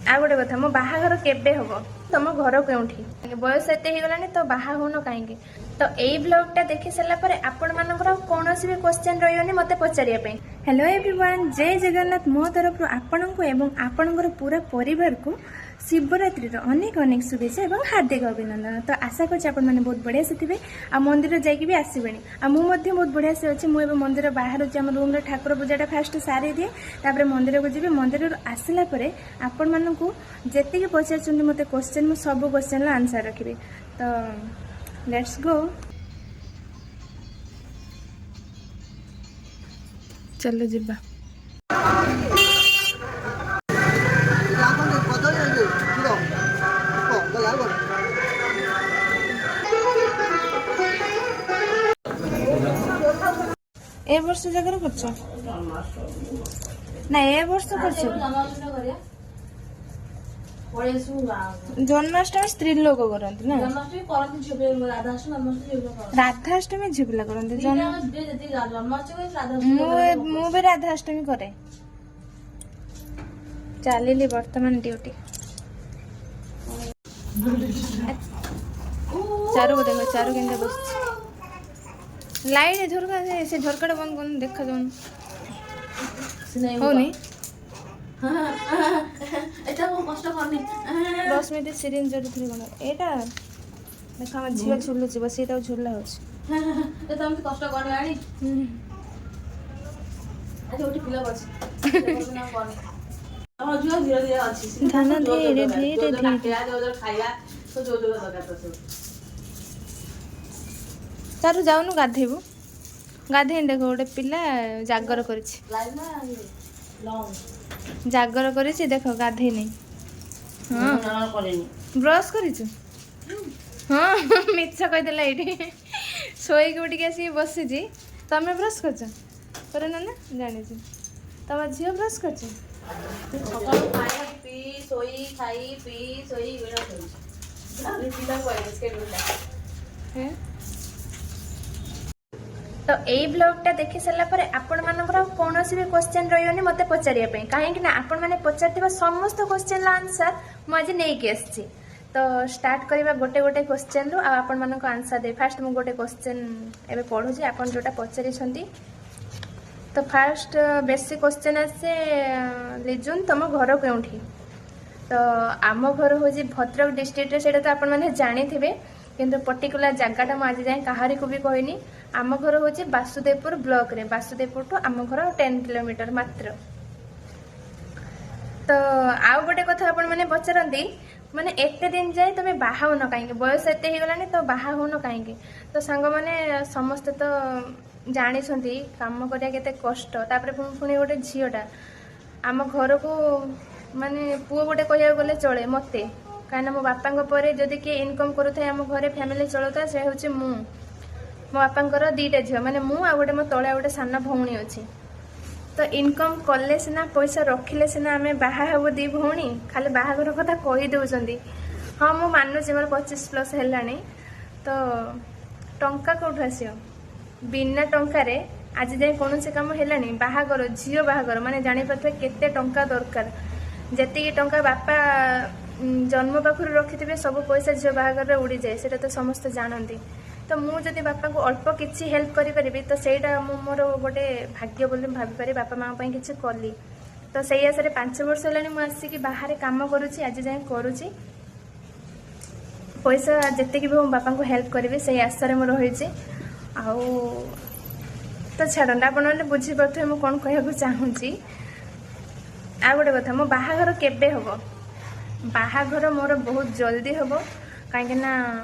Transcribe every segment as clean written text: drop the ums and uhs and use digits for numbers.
आ गोटे कथा मो बाहाघर केबे हबो तुम घर केउठी बयस एते ही गलानी तो बाहा होनो काहेकी तो एई ब्लॉगटा देखि सला परे आपण मानकर कोनोसी भी क्वेश्चन रहियोनी मते पचारिया पे। हेलो एवरीवन, जय जगन्नाथ। मो तरफ आपनको एवं आपनकर पूरा परिवार को शिवरात्रि अनेक अनेक शुभेच्छा और हार्दिक अभिनंदन। तो आशा कर आप बहुत बढ़िया से थे आ मंदिर जाकि भी आसबे आ मुझे बहुत बढ़िया से अच्छी मुझे मंदिर बाहर आम रूम ठाकुर पूजाटा फास्ट सारी दिए तापर मंदिर को जी मंदिर आसला आपण मानू जी पचार मत क्वेश्चन मुझे सब क्वेश्चन आंसर रखी। तो लेट्स गो, चलो जिबा। ए वर्ष जगह करछ ना ए वर्ष करछ जन्माष्टमी स्त्री लोक करନ୍ତି ना राधाष्टमी झिଅ पिला करନ୍ତି मु भी राधाष्टमी करे चलिली वर्तमान ड्यूटी चारू को देखो चारू केंद्र बस लाइट झरका से झरकाटा बंद कर देखा जाऊन हो नहीं এটা কো কষ্ট করনি 10 মিনিট সিরিঞ্জ জড়ি থরি কোন এটা দেখো আমার ঝিও ঝুলুছি বস এটাও ঝুললা হচ্ছে তো তুমি কষ্ট করবে আনি আজ ওটি পিলা বস না করে আমার ঝিও ধীরে ধীরে আছে ধান ধীরে ধীরে ধীরে ওদের খাইয়া তো জোর জোর দরকার তো चारू जाऊनु गाधेबु गाधे देखो गोटे पिला जागर करिछि जागर करिछि देखो गाधे नहीं हां ब्रश करिछु हां मिच्छा कहि देला एठी सोई के उठी आसी बसि जी तमे ब्रश करछ करे ना ना जानि छी तमा झियो ब्रश करछ सकाळ खाया पी सोई खाई पी सोई वेडा करछ आनी पिला कोइ बिस्किट उठला हैं। तो यही ब्लॉगटा देखि सारा पर आपण मानकर कोनोसी भी क्वेश्चन रहियोनी मते पचारिया पे काहेकि ना आपण माने पचारथिबा समस्त क्वेश्चन आंसर मु आज नै के आछि। तो स्टार्ट करबा गोटे गोटे क्वेश्चन रु आपण मानको आंसर दे। फास्ट मु गोटे क्वेश्चन एबे पढु छी आपण जोटा पचारि छथि। तो फास्ट बेसिक क्वेश्चन आसे लिजुन तुम घर केउठी तो आम घर हो जी भद्रक डिस्ट्रिक्ट रे सेटा तो आपण माने जानि थिबे किंतु पर्टिकुलर जगहटा मु आज जाए कहारी को भी कहनी। आम घर हूँ वासुदेवपुर ब्लॉक रे वासुदेवपुर टू आम घर 10 किलोमीटर मात्र। तो आउ गोटे कथा आपण माने पचारती माने एते दिन जाए तुम बाहा न कहीं बयस एते ही गलानी तो बाहा होन कहीं। तो सांग माने समस्ते तो जानी काम करिया केते कष्ट तापर पुणी गोटे झीटा आम घर को माने पुओ गोटे कहया गले चले मते कहीं मो बापा परे जदि किए इनकम करूଥାଏ आम घरे फैमिली चलता से हूँ मो बापांकर दीटा झील माने मु आ गोटे मो तले गोटे सान भौणी अच्छी। तो इनकम कले सीना पैसा रखिले सीना आम बाहा हबो दी भौणी खाली बाहाघर कथा कही दउछंदी। हाँ मु मानुछि मोर 25+ हेलानी। तो टंका कोठु आसियो बिना टंका रे आज जाए कौन से काम हेलानी बाहाघर झील बाहाघर माने जानि पथै केते टंका दरकार जेति टंका बापा जन्म पाखर रखिथे सब पैसा झील बाहाघर उड़ी जाए सेटा तो समस्त जानती। तो मुझे बापा को अल्प किसी हेल्प करी तो सेटा मोर गोटे भाग्य बोली भाभी पारे बापा माँ किसी कली। तो से आशा 5 वर्ष है मुझे बाहर कम करुँची आज जाए करुँची पैसा जिते भी मो बापा को हेल्प करी से आशा मोर रही तो छाड़ना आप बुझीपे मुझे कौन कहूँ चाहूँगी। आ गोटे कथा मो बाहाघर केबे हम बाहाघर मोर बहुत जल्दी हम कहीं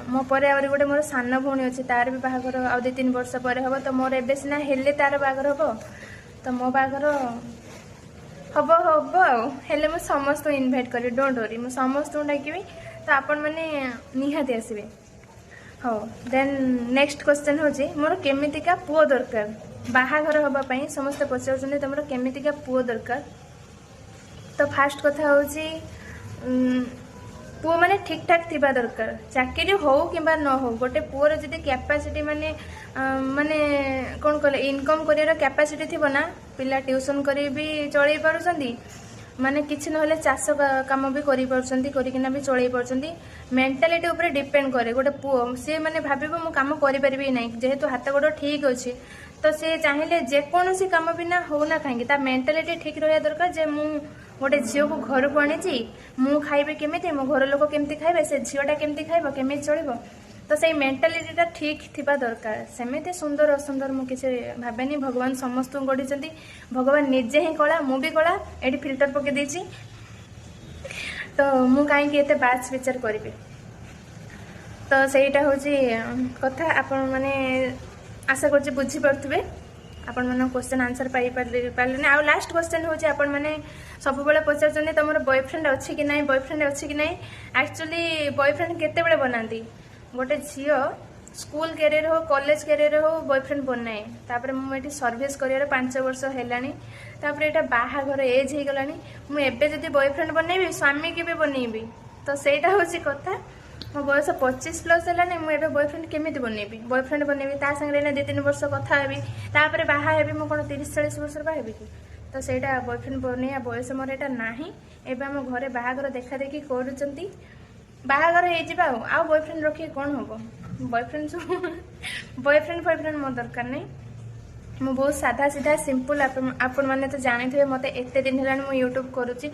मो पर गोटे मोर सान भौणी अच्छी तार भी बाहाघर आ 2-3 वर्ष पर हम। तो मोर एबे सिना हेले तार बाहाघर हम तो मो बाहाघर हम हम हेले मु समस्त इनभाइट करी डोंट वरी मु समस्त डाकिबी तो आपण माने निहाती आसबे। हाँ देन नेक्स्ट क्वेश्चन होची मोर केमितिका पुओ दरकार बाहाघर हबा पई समस्त पचारुछन तमरो केमितिका पुओ दरकार। तो फास्ट कथा होची पुओ माने ठीक ठाक थिबा दरकार चाकरी हो कि न हो गोटे पुओर जदि कैपेसिटी माने माने कौन कहले इनकम करियर कैपेसिटी थिबो ना पिला ट्यूशन करी भी चलई पारुछंदी ମାନେ କିଛି ନହେଲେ ଚାଷ କାମ ବି କରିପାରୁଛନ୍ତି, କରିକିନା ବି ଚଳେଇ ପାରୁଛନ୍ତି। ମେଣ୍ଟାଲିଟି ଉପରେ ଡିପେଣ୍ଡ କରେ। ଗୋଟେ ପୁଅ ସିଏ ମାନେ ଭାବିବ ମୁଁ କାମ କରିପାରିବି ନାହିଁ, ଯେହେତୁ ହାତ ଗୋଡ଼ ଠିକ୍ ଅଛି ତ ସେ ଚାହିଁଲେ ଯେକୌଣସି କାମ ବିନା ହଉନା କାହିଁକି ତା ମେଣ୍ଟାଲିଟି ଠିକ୍ ରହିବା ଦରକାର ଯେ ମୁଁ ଗୋଟେ ଝିଅକୁ ଘରକୁ ଆଣିଛି, ମୁଁ ଖାଇବି କେମିତି, ମୋ ଘର ଲୋକ କେମିତି ଖାଇବେ, ସେ ଝିଅଟା କେମିତି ଖାଇବ, କେମିତି ଚଳିବ, ତ ସେଇ ମେଣ୍ଟାଲିଟିଟା ଠିକ୍ ଥିବା ଦରକାର। ସେମିତି ସୁନ୍ଦର ଅସୁନ୍ଦର ମୁଁ କିଛି ଭାବେନି। ଭଗବାନ ସମସ୍ତଙ୍କୁ ଗଢ଼ିଛନ୍ତି, ଭଗବାନ ନିଜେ ହିଁ କଳା, ମୁଁ ବି କଳା, ଏଠି ଫିଲ୍ଟର ପକେଇ ଦେଇଛି, ତ ମୁଁ କାହିଁକି ଏତେ ବାଛ ବିଚାର କରିବି। ତ ସେଇଟା ହେଉଛି କଥା। ଆପଣମାନେ ଆଶା କରୁଛି ବୁଝିପାରୁଥିବେ। ଆପଣମାନଙ୍କ କ୍ୱେଶ୍ଚନ୍ ଆନ୍ସର୍ ପାଇପାରିଲେନି। ଆଉ ଲାଷ୍ଟ କ୍ୱେଶ୍ଚନ୍ ହେଉଛି ଆପଣମାନେ ସବୁବେଳେ ପଚାରୁଛନ୍ତି ତୁମର ବୟଫ୍ରେଣ୍ଡ ଅଛି କି ନାହିଁ, ବୟଫ୍ରେଣ୍ଡ ଅଛି କି ନାହିଁ। ଆକ୍ଚୁଆଲି ବୟଫ୍ରେଣ୍ଡ କେତେବେଳେ ବନାନ୍ତି? ଗୋଟେ ଝିଅ ସ୍କୁଲ କ୍ୟାରିୟର ହଉ, କଲେଜ କ୍ୟାରିୟର ହଉ, ବୟଫ୍ରେଣ୍ଡ ବନାଏ। ତାପରେ ମୁଁ ଏଠି ସର୍ଭିସ୍ କରିବାର 5 ବର୍ଷ ହେଲାଣି, ତାପରେ ଏଇଟା ବାହାଘର ଏଜ୍ ହେଇଗଲାଣି। ମୁଁ ଏବେ ଯଦି ବୟଫ୍ରେଣ୍ଡ ବନେଇବି, ସ୍ୱାମୀ କେବେ ବନେଇବି? ତ ସେଇଟା ହେଉଛି କଥା। ମୋ ବୟସ 25+ ହେଲାଣି, ମୁଁ ଏବେ ବୟଫ୍ରେଣ୍ଡ କେମିତି ବନେଇବି? ବୟଫ୍ରେଣ୍ଡ ବନେଇବି, ତା ସାଙ୍ଗରେ ଏଇନା 2-3 ବର୍ଷ କଥା ହେବି, ତାପରେ ବାହା ହେବି। ମୁଁ କ'ଣ 30-40 ବର୍ଷର ବାହା ହେବି କି? ତ ସେଇଟା ବୟଫ୍ରେଣ୍ଡ ବନେଇବା ବୟସ ମୋର ଏଇଟା ନାହିଁ। ଏବେ ଆମ ଘରେ ବାହାଘର ଦେଖାଦେଖି କରୁଛନ୍ତି, ବାହାଘର ହେଇଯିବା। ଆଉ ବୟଫ୍ରେଣ୍ଡ ରଖିକି କ'ଣ ହେବ? ବୟଫ୍ରେଣ୍ଡ ମୋ ଦରକାର ନାହିଁ। ମୁଁ ବହୁତ ସାଧା ସିଧା ସିମ୍ପଲ୍। ଆପଣମାନେ ତ ଜାଣିଥିବେ ମୋତେ ଏତେ ଦିନ ହେଲାଣି ମୁଁ ୟୁଟ୍ୟୁବ୍ କରୁଛି,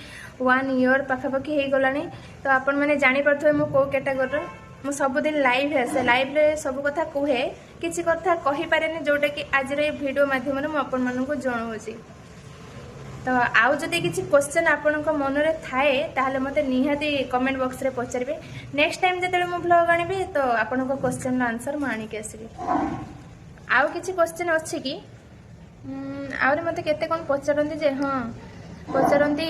1 ଇୟର୍ ପାଖାପାଖି ହେଇଗଲାଣି। ତ ଆପଣମାନେ ଜାଣିପାରୁଥିବେ ମୁଁ କେଉଁ କ୍ୟାଟାଗୋରିର। ମୁଁ ସବୁଦିନ ଲାଇଭ୍ ଆସେ, ଲାଇଭ୍ରେ ସବୁ କଥା କୁହେ, କିଛି କଥା କହିପାରେନି ଯେଉଁଟାକି ଆଜିର ଏଇ ଭିଡ଼ିଓ ମାଧ୍ୟମରେ ମୁଁ ଆପଣମାନଙ୍କୁ ଜଣାଉଛି। ତ ଆଉ ଯଦି କିଛି କ୍ୱେଶ୍ଚନ୍ ଆପଣଙ୍କ ମନରେ ଥାଏ ତାହେଲେ ମୋତେ ନିହାତି କମେଣ୍ଟ ବକ୍ସରେ ପଚାରିବେ। ନେକ୍ସଟ ଟାଇମ୍ ଯେତେବେଳେ ମୁଁ ବ୍ଲଗ୍ ଆଣିବି ତ ଆପଣଙ୍କ କ୍ୱେଶ୍ଚନ୍ର ଆନ୍ସର୍ ମୁଁ ଆଣିକି ଆସିବି। ଆଉ କିଛି କ୍ୱେଶ୍ଚନ୍ ଅଛି କି? ଆହୁରି ମୋତେ କେତେ କ'ଣ ପଚାରନ୍ତି ଯେ, ହଁ ପଚାରନ୍ତି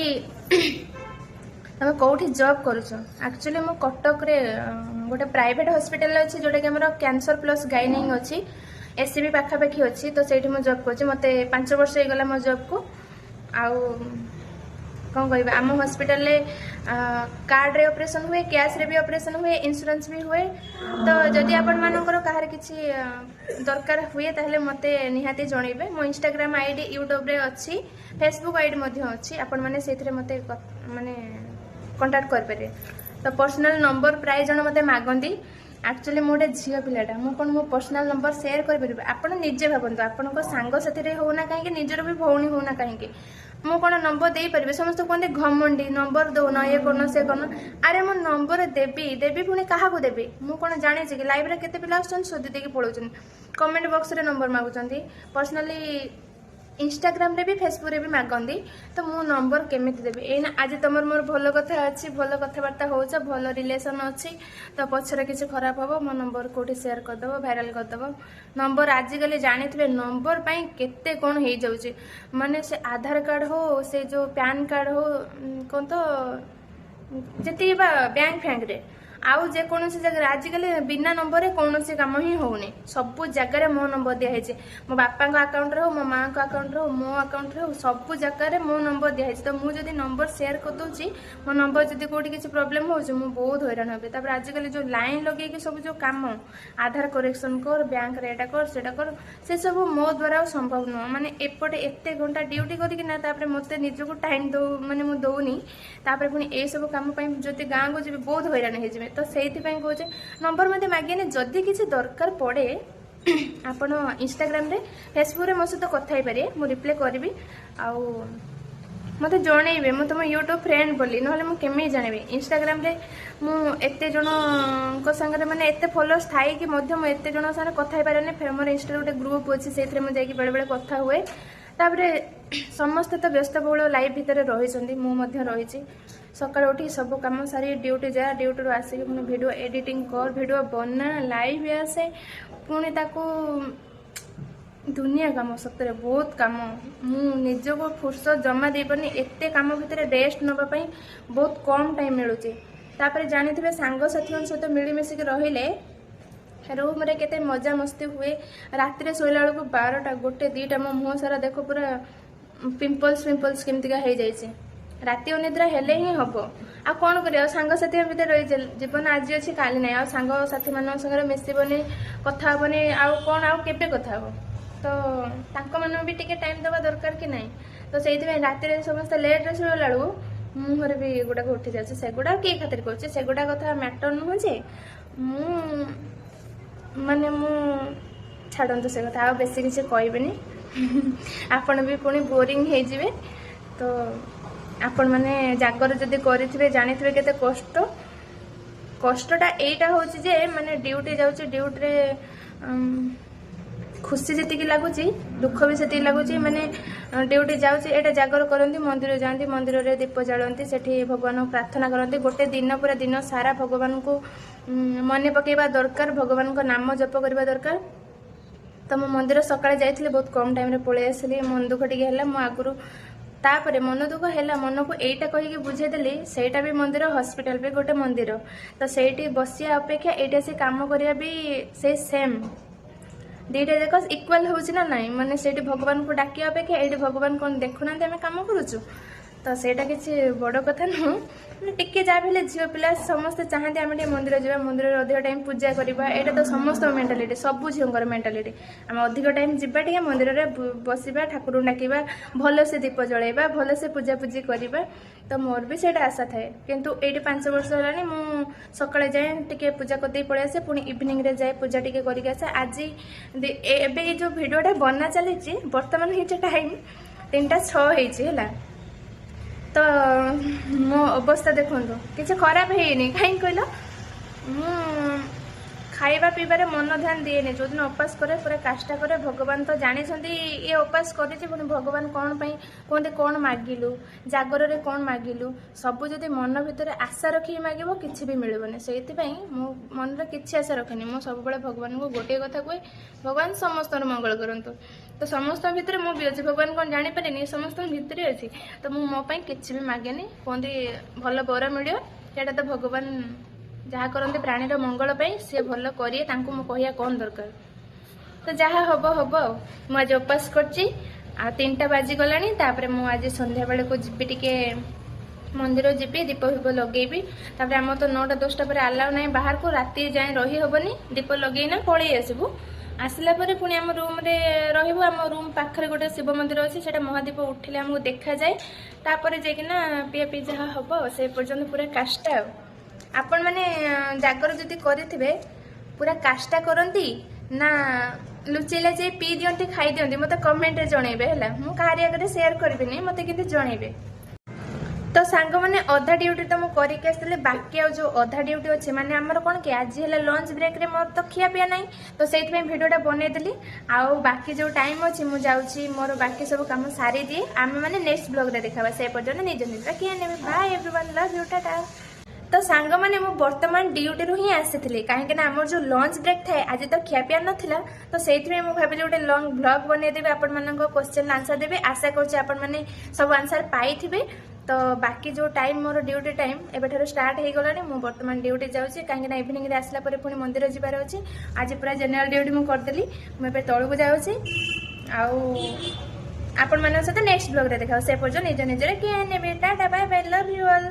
ତମେ କେଉଁଠି ଜବ୍ କରୁଛ? ଆକ୍ଚୁଆଲି ମୁଁ କଟକରେ ଗୋଟେ ପ୍ରାଇଭେଟ୍ ହସ୍ପିଟାଲ ଅଛି, ଯେଉଁଟାକି ଆମର କ୍ୟାନ୍ସର ପ୍ଲସ୍ ଗାଇନିଂ ଅଛି, SCB ପାଖାପାଖି ଅଛି। ତ ସେଇଠି ମୁଁ ଜବ୍ କରୁଛି। ମୋତେ 5 ବର୍ଷ ହେଇଗଲା ମୋ ଜବ୍କୁ। ଆଉ କ'ଣ କହିବା, ଆମ ହସ୍ପିଟାଲରେ କାର୍ଡ଼ରେ ଅପରେସନ୍ ହୁଏ, କ୍ୟାସ୍ରେ ବି ଅପରେସନ୍ ହୁଏ, ଇନ୍ସୁରାନ୍ସ ବି ହୁଏ। ତ ଯଦି ଆପଣମାନଙ୍କର କାହାର କିଛି ଦରକାର ହୁଏ ତାହେଲେ ମୋତେ ନିହାତି ଜଣାଇବେ। ମୋ ଇନଷ୍ଟାଗ୍ରାମ୍ ID, ୟୁଟ୍ୟୁବରେ ଅଛି, ଫେସବୁକ୍ ID ମଧ୍ୟ ଅଛି। ଆପଣମାନେ ସେଇଥିରେ ମୋତେ ମାନେ କଣ୍ଟାକ୍ଟ କରିପାରିବେ। ତ ପର୍ସନାଲ୍ ନମ୍ବର ପ୍ରାୟ ଜଣ ମୋତେ ମାଗନ୍ତି। ଆକ୍ଚୁଆଲି ମୁଁ ଗୋଟେ ଝିଅ ପିଲାଟା, ମୁଁ କ'ଣ ମୋ ପର୍ସନାଲ୍ ନମ୍ବର ସେୟାର କରିପାରିବି? ଆପଣ ନିଜେ ଭାବନ୍ତୁ, ଆପଣଙ୍କ ସାଙ୍ଗସାଥିରେ ହେଉନା କାହିଁକି, ନିଜର ବି ଭଉଣୀ ହେଉନା କାହିଁକି, ମୁଁ କ'ଣ ନମ୍ବର ଦେଇପାରିବି? ସମସ୍ତେ କୁହନ୍ତି ଘମଣ୍ଡି, ନମ୍ବର ଦେଉନ, ଇଏ କରୁନ, ସେ କରୁନ। ଆରେ ମୁଁ ନମ୍ବର ଦେବି ପୁଣି କାହାକୁ ଦେବି? ମୁଁ କ'ଣ ଜାଣିଛି କି? ଲାଇଭ୍ରେ କେତେ ପିଲା ଆସୁଛନ୍ତି, ଶୋଧି ଦେଇକି ପଳାଉଛନ୍ତି, କମେଣ୍ଟ ବକ୍ସରେ ନମ୍ବର ମାଗୁଛନ୍ତି, ପର୍ସନାଲି ଇନଷ୍ଟାଗ୍ରାମରେ ବି ଫେସବୁକ୍ରେ ବି ମାଗନ୍ତି। ତ ମୁଁ ନମ୍ବର କେମିତି ଦେବି? ଏଇନା ଆଜି ତମର ମୋର ଭଲ କଥା ଅଛି, ଭଲ କଥାବାର୍ତ୍ତା ହେଉଛ, ଭଲ ରିଲେସନ୍ ଅଛି, ତ ପଛରେ କିଛି ଖରାପ ହେବ, ମୋ ନମ୍ବର କେଉଁଠି ସେୟାର କରିଦେବ, ଭାଇରାଲ୍ କରିଦେବ। ନମ୍ବର ଆଜିକାଲି ଜାଣିଥିବେ ନମ୍ବର ପାଇଁ କେତେ କ'ଣ ହେଇଯାଉଛି। ମାନେ ସେ ଆଧାର କାର୍ଡ଼ ହଉ, ସେ ଯେଉଁ ପ୍ୟାନ୍ କାର୍ଡ଼ ହଉ, କ'ଣ ତ ଯେତିକି ବା ବ୍ୟାଙ୍କ ଫ୍ୟାଙ୍କରେ, ଆଉ ଯେକୌଣସି ଜାଗାରେ ଆଜିକାଲି ବିନା ନମ୍ବରରେ କୌଣସି କାମ ହିଁ ହେଉନି। ସବୁ ଜାଗାରେ ମୋ ନମ୍ବର ଦିଆହେଇଛି। ମୋ ବାପାଙ୍କ ଆକାଉଣ୍ଟରେ ହଉ, ମୋ ମାଆଙ୍କ ଆକାଉଣ୍ଟରେ ହଉ, ମୋ ଆକାଉଣ୍ଟରେ ହଉ, ସବୁ ଜାଗାରେ ମୋ ନମ୍ବର ଦିଆହେଇଛି। ତ ମୁଁ ଯଦି ନମ୍ବର ସେୟାର କରିଦେଉଛି, ମୋ ନମ୍ବର ଯଦି କେଉଁଠି କିଛି ପ୍ରୋବ୍ଲେମ୍ ହେଉଛି, ମୁଁ ବହୁତ ହଇରାଣ ହେବି। ତାପରେ ଆଜିକାଲି ଯେଉଁ ଲାଇନ୍ ଲଗେଇକି ସବୁ ଯେଉଁ କାମ, ଆଧାର କରେକ୍ସନ୍ କର, ବ୍ୟାଙ୍କରେ ଏଇଟା କର, ସେଇଟା କର, ସେସବୁ ମୋ ଦ୍ୱାରା ଆଉ ସମ୍ଭବ ନୁହଁ। ମାନେ ଏପଟେ ଏତେ ଘଣ୍ଟା ଡ୍ୟୁଟି କରିକିନା ତାପରେ ମୋତେ ନିଜକୁ ଟାଇମ୍ ମୁଁ ଦେଉନି। ତାପରେ ପୁଣି ଏଇସବୁ କାମ ପାଇଁ ଯଦି ଗାଁକୁ ଯିବି ବହୁତ ହଇରାଣ ହେଇଯିବେ। ତ ସେଇଥିପାଇଁ କହୁଛେ ନମ୍ବର ମୋତେ ମାଗିନି। ଯଦି କିଛି ଦରକାର ପଡ଼େ ଆପଣ ଇନଷ୍ଟାଗ୍ରାମରେ, ଫେସବୁକ୍ରେ ମୋ ସହିତ କଥା ହେଇପାରିବେ, ମୁଁ ରିପ୍ଲାଏ କରିବି। ଆଉ ମୋତେ ଜଣେଇବେ ମୁଁ ତୁମ ୟୁଟ୍ୟୁବ୍ ଫ୍ରେଣ୍ଡ ବୋଲି, ନହେଲେ ମୁଁ କେମିତି ଜାଣିବି? ଇନଷ୍ଟାଗ୍ରାମରେ ମୁଁ ଏତେ ଜଣଙ୍କ ସାଙ୍ଗରେ ମାନେ ଏତେ ଫଲୋଅର୍ସ ଥାଇକି ମଧ୍ୟ ମୁଁ ଏତେ ଜଣଙ୍କ ସାଙ୍ଗରେ କଥା ହେଇପାରେନି। ମୋର ଇନଷ୍ଟାରେ ଗୋଟେ ଗ୍ରୁପ୍ ଅଛି, ସେଇଥିରେ ମୁଁ ଯାଇକି ବେଳେବେଳେ କଥା ହୁଏ। ତାପରେ ସମସ୍ତେ ତ ବ୍ୟସ୍ତବହୁଳ ଲାଇଫ୍ ଭିତରେ ରହିଛନ୍ତି, ମୁଁ ମଧ୍ୟ ରହିଛି। ସକାଳୁ ଉଠି ସବୁ କାମ ସାରି ଡ୍ୟୁଟି ଯା, ଡ୍ୟୁଟିରୁ ଆସିକି ପୁଣି ଭିଡ଼ିଓ ଏଡ଼ିଟିଂ କର, ଭିଡ଼ିଓ ବନା, ଲାଇଭ୍ ଆସେ, ପୁଣି ତାକୁ ଦୁନିଆ କାମ, ସତରେ ବହୁତ କାମ। ମୁଁ ନିଜକୁ ଫୁର୍ସତ ଜମା ଦେଇପାରୁନି। ଏତେ କାମ ଭିତରେ ରେଷ୍ଟ ନେବା ପାଇଁ ବହୁତ କମ୍ ଟାଇମ୍ ମିଳୁଛି। ତାପରେ ଜାଣିଥିବେ ସାଙ୍ଗସାଥିଙ୍କ ସହିତ ମିଳିମିଶିକି ରହିଲେ ରୁମ୍ରେ କେତେ ମଜାମସ୍ତି ହୁଏ। ରାତିରେ ଶୋଇଲା ବେଳକୁ 12ଟା, 1, 2ଟା ମୋ ମୁହଁ ସାରା ଦେଖ ପୁରା ପିମ୍ପଲ୍ସ କେମିତିକା ହେଇଯାଇଛି। ରାତି ଅନିଦ୍ରା ହେଲେ ହିଁ ହେବ। ଆଉ କ'ଣ କରିବା? ଆଉ ସାଙ୍ଗସାଥିଙ୍କ ଭିତରେ ରହିଛି, ଜୀବନ ଆଜି ଅଛି କାଲି ନାହିଁ। ଆଉ ସାଙ୍ଗସାଥିମାନଙ୍କ ସାଙ୍ଗରେ ମିଶିବନି, କଥା ହେବନି, ଆଉ କ'ଣ, ଆଉ କେବେ କଥା ହେବ? ତ ତାଙ୍କମାନଙ୍କୁ ବି ଟିକେ ଟାଇମ୍ ଦେବା ଦରକାର କି ନାହିଁ? ତ ତ ସେଇଥିପାଇଁ ରାତିରେ ସମସ୍ତେ ଲେଟ୍ରେ ଶୋଇଲା ବେଳକୁ ମୁହଁରେ ବି ଏଗୁଡ଼ାକ ଉଠି ଯାଉଛି। ସେଗୁଡ଼ା କିଏ ଖାତିର କରୁଛି, ସେଗୁଡ଼ା କଥା ମ୍ୟାଟର ନୁହଁ ଯେ ମୁଁ ଛାଡ଼ନ୍ତୁ ସେ କଥା, ଆଉ ବେଶୀ କିଛି କହିବେନି। ଆପଣ ବି ପୁଣି ବୋରିଂ ହେଇଯିବେ। ତ ଆପଣମାନେ ଜାଗର ଯଦି କରିଥିବେ ଜାଣିଥିବେ କେତେ କଷ୍ଟଟା ଏଇଟା ହେଉଛି ଯେ ମାନେ ଡ୍ୟୁଟି ଯାଉଛି, ଡ୍ୟୁଟିରେ ଖୁସି ଯେତିକି ଲାଗୁଛି ଦୁଃଖ ବି ସେତିକି ଲାଗୁଛି। ମାନେ ଡ୍ୟୁଟି ଯାଉଛି, ଏଇଟା ଜାଗର କରନ୍ତି, ମନ୍ଦିର ଯାଆନ୍ତି, ମନ୍ଦିରରେ ଦୀପ ଜାଳନ୍ତି, ସେଠି ଭଗବାନଙ୍କୁ ପ୍ରାର୍ଥନା କରନ୍ତି। ଗୋଟେ ଦିନ ପୁରା ଦିନ ସାରା ଭଗବାନଙ୍କୁ ମନେ ପକାଇବା ଦରକାର, ଭଗବାନଙ୍କ ନାମ ଜପ କରିବା ଦରକାର। ତ ମୁଁ ମନ୍ଦିର ସକାଳେ ଯାଇଥିଲି, ବହୁତ କମ୍ ଟାଇମ୍ରେ ପଳେଇ ଆସିଲି। ମନ ଦୁଃଖ ଟିକେ ହେଲା। ମୁଁ ଆଗରୁ ତାପରେ ମନ ଦୁଃଖ ହେଲା, ମନକୁ ଏଇଟା କହିକି ବୁଝେଇଦେଲି ସେଇଟା ବି ମନ୍ଦିର, ହସ୍ପିଟାଲ ବି ଗୋଟେ ମନ୍ଦିର। ତ ସେଇଠି ବସିବା ଅପେକ୍ଷା ଏଇଠି ଆସି କାମ କରିବା ବି ସେଇ ସେମ୍, ଦୁଇଟା ଯାକ ଇକ୍ୱାଲ୍ ହେଉଛି ନା ନାହିଁ। ମାନେ ସେଇଠି ଭଗବାନଙ୍କୁ ଡାକିବା ଅପେକ୍ଷା ଏଇଠି ଭଗବାନ କ'ଣ ଦେଖୁନାହାନ୍ତି ଆମେ କାମ କରୁଛୁ। ତ ସେଇଟା କିଛି ବଡ଼ କଥା ନୁହଁ। ମାନେ ଟିକେ ଯାହା ବି ହେଲେ ଝିଅ ପିଲା ସମସ୍ତେ ଚାହାନ୍ତି ଆମେ ଟିକେ ମନ୍ଦିର ଯିବା, ମନ୍ଦିରରେ ଅଧିକ ଟାଇମ୍ ପୂଜା କରିବା। ଏଇଟା ତ ସମସ୍ତଙ୍କ ମେଣ୍ଟାଲିଟି, ସବୁ ଝିଅଙ୍କର ମେଣ୍ଟାଲିଟି। ଆମେ ଅଧିକ ଟାଇମ୍ ଯିବା, ଟିକେ ମନ୍ଦିରରେ ବସିବା, ଠାକୁରଙ୍କୁ ଡାକିବା, ଭଲସେ ଦୀପ ଜଳେଇବା, ଭଲସେ ପୂଜାପୂଜି କରିବା। ତ ମୋର ବି ସେଇଟା ଆଶା ଥାଏ। କିନ୍ତୁ ଏଇଠି 5 ବର୍ଷ ହେଲାଣି ମୁଁ ସକାଳେ ଯାଏ ଟିକେ ପୂଜା କରିଦେଇ ପଳେଇ ଆସେ, ପୁଣି ଇଭିନିଂରେ ଯାଏ ପୂଜା ଟିକେ କରିକି ଆସେ। ଆଜି ଏବେ ଏଇ ଯେଉଁ ଭିଡ଼ିଓଟା ବନା ଚାଲିଛି, ବର୍ତ୍ତମାନ ହେଇଛି ଟାଇମ୍ 3ଟା 6 ହେଇଛି ହେଲା। ତ ମୋ ଅବସ୍ଥା ଦେଖନ୍ତୁ, କିଛି ଖରାପ ହେଇନି। କାହିଁକି କହିଲ, ମୁଁ ଖାଇବା ପିଇବାରେ ମନ ଧ୍ୟାନ ଦିଏନି। ଯେଉଁଦିନ ଉପାସ କରେ ପୁରା କାଷ୍ଠା କରେ। ଭଗବାନ ତ ଜାଣିଛନ୍ତି ଇଏ ଉପାସ କରିଛି, ପୁଣି ଭଗବାନ କ'ଣ ପାଇଁ କୁହନ୍ତି କ'ଣ ମାଗିଲୁ, ଜାଗରରେ କ'ଣ ମାଗିଲୁ, ସବୁ ଯଦି ମନ ଭିତରେ ଆଶା ରଖିକି ମାଗିବ କିଛି ବି ମିଳିବନି। ସେଇଥିପାଇଁ ମୁଁ ମନରେ କିଛି ଆଶା ରଖେନି। ମୁଁ ସବୁବେଳେ ଭଗବାନଙ୍କୁ ଗୋଟିଏ କଥା କୁହେ, ଭଗବାନ ସମସ୍ତଙ୍କର ମଙ୍ଗଳ କରନ୍ତୁ। ତ ସମସ୍ତଙ୍କ ଭିତରେ ମୁଁ ବି ଅଛି, ଭଗବାନ କ'ଣ ଜାଣିପାରିନି, ସମସ୍ତଙ୍କ ଭିତରେ ଅଛି। ତ ମୁଁ ମୋ ପାଇଁ କିଛି ବି ମାଗେନି। କୁହନ୍ତି ଭଲ ବର ମିଳିବ, ସେଇଟା ତ ଭଗବାନ ଯାହା କରନ୍ତି ପ୍ରାଣୀର ମଙ୍ଗଳ ପାଇଁ, ସିଏ ଭଲ କରିବେ, ତାଙ୍କୁ ମୁଁ କହିବା କ'ଣ ଦରକାର। ତ ଯାହା ହବ ହବ ଆଉ। ମୁଁ ଆଜି ଉପାସ କରିଛି, ଆଉ 3ଟା ବାଜିଗଲାଣି। ତାପରେ ମୁଁ ଆଜି ସନ୍ଧ୍ୟାବେଳକୁ ଯିବି, ଟିକେ ମନ୍ଦିର ଯିବି, ଦୀପ ଫିପ ଲଗେଇବି। ତାପରେ ଆମର ତ 9ଟା 10ଟା ପରେ ଆଲାଉ ନାହିଁ ବାହାରକୁ, ରାତି ଯାଏଁ ରହି ହେବନି। ଦୀପ ଲଗେଇନା ପଳେଇ ଆସିବୁ। ଆସିଲା ପରେ ପୁଣି ଆମ ରୁମ୍ରେ ରହିବୁ। ଆମ ରୁମ୍ ପାଖରେ ଗୋଟେ ଶିବ ମନ୍ଦିର ଅଛି, ସେଇଟା ମହାଦୀପ ଉଠିଲେ ଆମକୁ ଦେଖାଯାଏ। ତାପରେ ଯାଇକିନା ପିଆ ପିଇ ଯାହା ହବ, ସେ ପର୍ଯ୍ୟନ୍ତ ପୁରା କାଷ୍ଠା ଆଉ। ଆପଣମାନେ ଜାଗର ଯଦି କରିଥିବେ ପୁରା କାଷ୍ଠା କରନ୍ତି ନା ଲୁଚେଇ ଲାଚେଇ ପିଇ ଦିଅନ୍ତି, ଖାଇ ଦିଅନ୍ତି, ମୋତେ କମେଣ୍ଟରେ ଜଣେଇବେ ହେଲା। ମୁଁ କାହାରି ଆଗରେ ସେୟାର କରିବିନି, ମୋତେ କିନ୍ତୁ ଜଣେଇବେ। ତ ସାଙ୍ଗମାନେ ଅଧା ଡ୍ୟୁଟି ତ ମୁଁ କରିକି ଆସିଥିଲି, ବାକି ଆଉ ଯେଉଁ ଅଧା ଡ୍ୟୁଟି ଅଛି, ମାନେ ଆମର କ'ଣ କି ଆଜି ହେଲା ଲଞ୍ଚ ବ୍ରେକ୍ରେ ମୋର ତ ଖିଆ ପିଆ ନାହିଁ, ତ ସେଇଥିପାଇଁ ଭିଡ଼ିଓଟା ବନେଇଦେଲି। ଆଉ ବାକି ଯେଉଁ ଟାଇମ୍ ଅଛି ମୁଁ ଯାଉଛି ମୋର ବାକି ସବୁ କାମ ସାରିଦିଏ। ଆମେ ମାନେ ନେକ୍ସଟ ବ୍ଲଗ୍ରେ ଦେଖାବା, ସେ ପର୍ଯ୍ୟନ୍ତ ନିଜ ନିଜର କିଏ ନେବେ। Bye everyone, love you, tata. ତ ସାଙ୍ଗମାନେ ମୁଁ ବର୍ତ୍ତମାନ ଡ୍ୟୁଟିରୁ ହିଁ ଆସିଥିଲି, କାହିଁକିନା ଆମର ଯେଉଁ ଲଞ୍ଚ ବ୍ରେକ୍ ଥାଏ ଆଜି ତ ଖିଆପିଆ ନଥିଲା। ତ ସେଇଥିପାଇଁ ମୁଁ ଭାବିଲି ଗୋଟେ ଲଙ୍ଗ୍ ଭ୍ଲଗ୍ ବନେଇଦେବି, ଆପଣମାନଙ୍କ କ୍ୱେଶ୍ଚନ୍ ଆନ୍ସର୍ ଦେବି। ଆଶା କରୁଛି ଆପଣମାନେ ସବୁ ଆନ୍ସର୍ ପାଇଥିବେ। ତ ବାକି ଯେଉଁ ଟାଇମ୍ ମୋର ଡ୍ୟୁଟି ଟାଇମ୍ ଏବେଠାରୁ ଷ୍ଟାର୍ଟ ହେଇଗଲାଣି। ମୁଁ ବର୍ତ୍ତମାନ ଡ୍ୟୁଟି ଯାଉଛି, କାହିଁକିନା ଇଭିନିଂରେ ଆସିଲା ପରେ ପୁଣି ମନ୍ଦିର ଯିବାର ଅଛି। ଆଜି ପୁରା ଜେନେରାଲ୍ ଡ୍ୟୁଟି ମୁଁ କରିଦେଲି। ମୁଁ ଏବେ ତଳକୁ ଯାଉଛି, ଆଉ ଆପଣମାନଙ୍କ ସହିତ ନେକ୍ସଟ ବ୍ଲଗ୍ରେ ଦେଖାଉ। ସେ ପର୍ଯ୍ୟନ୍ତ ନିଜ ନିଜର କେୟାର ନେବେ। Tata, bye bye, love you all.